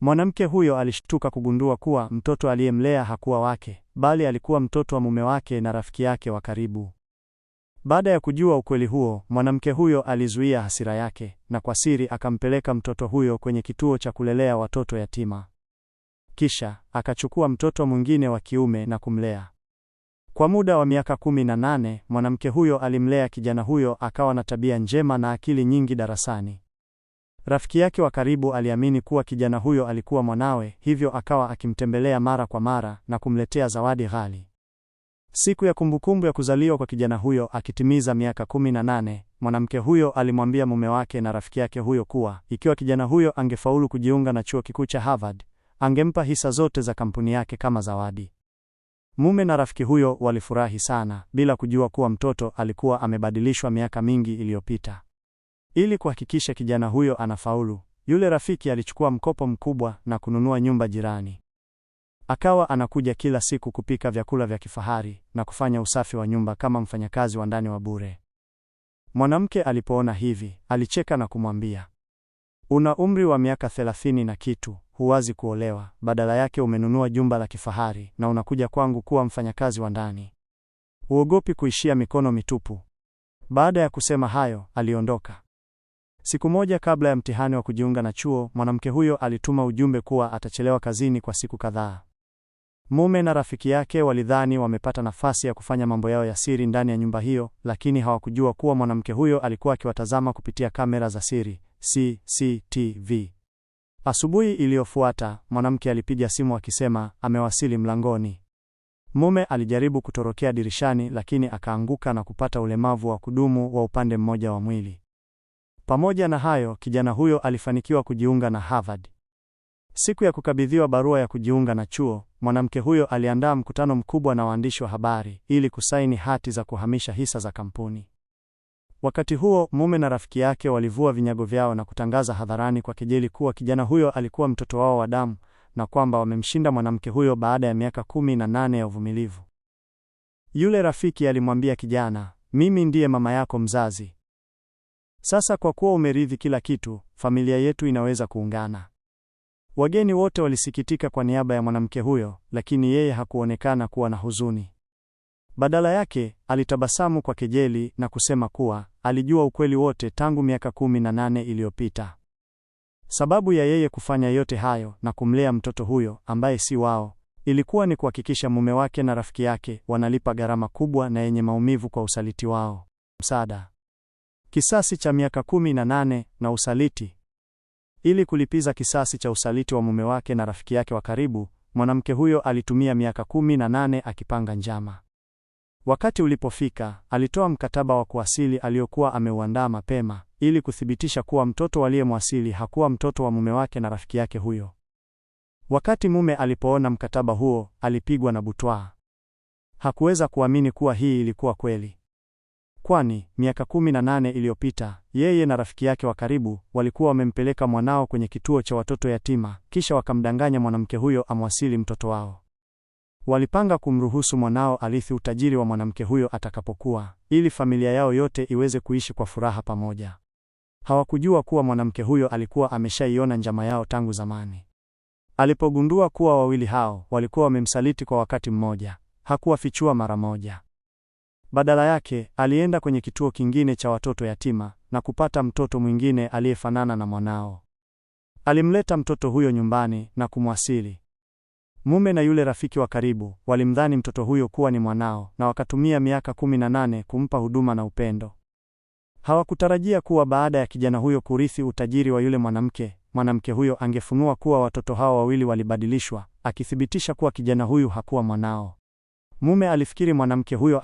Mwanamke huyo alishtuka kugundua kuwa mtoto aliyemlea hakuwa wake, bali alikuwa mtoto wa mume wake na rafiki yake wa karibu. Baada ya kujua ukweli huo, mwanamke huyo alizuia hasira yake na kwa siri akampeleka mtoto huyo kwenye kituo cha kulelea watoto yatima. Kisha akachukua mtoto mwingine wa kiume na kumlea. Kwa muda wa miaka 18, mwanamke huyo alimlea kijana huyo akawa na tabia njema na akili nyingi darasani. Rafiki yake wa karibu aliamini kuwa kijana huyo alikuwa mwanawe, hivyo akawa akimtembelea mara kwa mara na kumletea zawadi ghali. Siku ya kumbukumbu ya kuzaliwa kwa kijana huyo akitimiza miaka 18, mwanamke huyo alimwambia mume wake na rafiki yake huyo kuwa ikiwa kijana huyo angefaulu kujiunga na chuo kikuu cha Harvard, angempa hisa zote za kampuni yake kama zawadi. Mume na rafiki huyo walifurahi sana, bila kujua kuwa mtoto alikuwa amebadilishwa miaka mingi iliyopita. Ili kuhakikisha kijana huyo anafaulu, yule rafiki alichukua mkopo mkubwa na kununua nyumba jirani. Akawa anakuja kila siku kupika vyakula vya kifahari na kufanya usafi wa nyumba kama mfanyakazi wa ndani wa bure. Mwanamke alipoona hivi, alicheka na kumwambia, "Una umri wa miaka 30 na kitu, huwazi kuolewa, badala yake umenunua jumba la kifahari na unakuja kwangu kuwa mfanyakazi wa ndani. Huogopi kuishia mikono mitupu." Baada ya kusema hayo, aliondoka. Siku moja kabla ya mtihani wa kujiunga na chuo, mwanamke huyo alituma ujumbe kuwa atachelewa kazini kwa siku kadhaa. Mume na rafiki yake walidhani wamepata nafasi ya kufanya mambo yao ya siri ndani ya nyumba hiyo, lakini hawakujua kuwa mwanamke huyo alikuwa akiwatazama kupitia kamera za siri, CCTV. Asubuhi iliyofuata, mwanamke alipiga simu akisema amewasili mlangoni. Mume alijaribu kutorokea dirishani lakini akaanguka na kupata ulemavu wa kudumu wa upande mmoja wa mwili. Pamoja na hayo, kijana huyo alifanikiwa kujiunga na Harvard. Siku ya kukabidhiwa barua ya kujiunga na chuo, mwanamke huyo aliandaa mkutano mkubwa na waandishi wa habari ili kusaini hati za kuhamisha hisa za kampuni. Wakati huo, mume na rafiki yake walivua vinyago vyao na kutangaza hadharani kwa kejeli kuwa kijana huyo alikuwa mtoto wao wa damu na kwamba wamemshinda mwanamke huyo baada ya miaka 18 ya uvumilivu. Yule rafiki alimwambia kijana, "Mimi ndiye mama yako mzazi. Sasa kwa kuwa umerithi kila kitu, familia yetu inaweza kuungana." Wageni wote walisikitika kwa niaba ya mwanamke huyo, lakini yeye hakuonekana kuwa na huzuni. Badala yake, alitabasamu kwa kejeli na kusema kuwa alijua ukweli wote tangu miaka 18 iliyopita. Sababu ya yeye kufanya yote hayo na kumlea mtoto huyo ambaye si wao, ilikuwa ni kuhakikisha mume wake na rafiki yake wanalipa gharama kubwa na yenye maumivu kwa usaliti wao. Msaada. Kisasi cha miaka 18 na usaliti. Ili kulipiza kisasi cha usaliti wa mume wake na rafiki yake wa karibu, mwanamke huyo alitumia miaka 18 akipanga njama. Wakati ulipofika, alitoa mkataba wa kuasili aliokuwa ameuandaa mapema, ili kuthibitisha kuwa mtoto aliyemwasili hakuwa mtoto wa mume wake na rafiki yake huyo. Wakati mume alipoona mkataba huo, alipigwa na butwaa. Hakuweza kuamini kuwa hii ilikuwa kweli. Kwani, miaka 18 iliyopita, yeye na rafiki yake wa karibu walikuwa wamempeleka mwanao kwenye kituo cha watoto yatima, kisha wakamdanganya mwanamke huyo amwasili mtoto wao. Walipanga kumruhusu mwanao arithi utajiri wa mwanamke huyo atakapokuwa, ili familia yao yote iweze kuishi kwa furaha pamoja. Hawakujua kuwa mwanamke huyo alikuwa ameshaiona njama yao tangu zamani. Alipogundua kuwa wawili hao walikuwa wamemsaliti kwa wakati mmoja, hakuwafichua mara moja. Badala yake, alienda kwenye kituo kingine cha watoto yatima na kupata mtoto mwingine aliyefanana na mwanao. Alimleta mtoto huyo nyumbani na kumwasili. Mume na yule rafiki wa karibu walimdhani mtoto huyo kuwa ni mwanao na wakatumia miaka 18 kumpa huduma na upendo. Hawakutarajia kuwa baada ya kijana huyo kurithi utajiri wa yule mwanamke huyo angefunua kuwa watoto hao wawili walibadilishwa, akithibitisha kuwa kijana huyu hakuwa mwanao. Mume alifikiri mwanamke huyo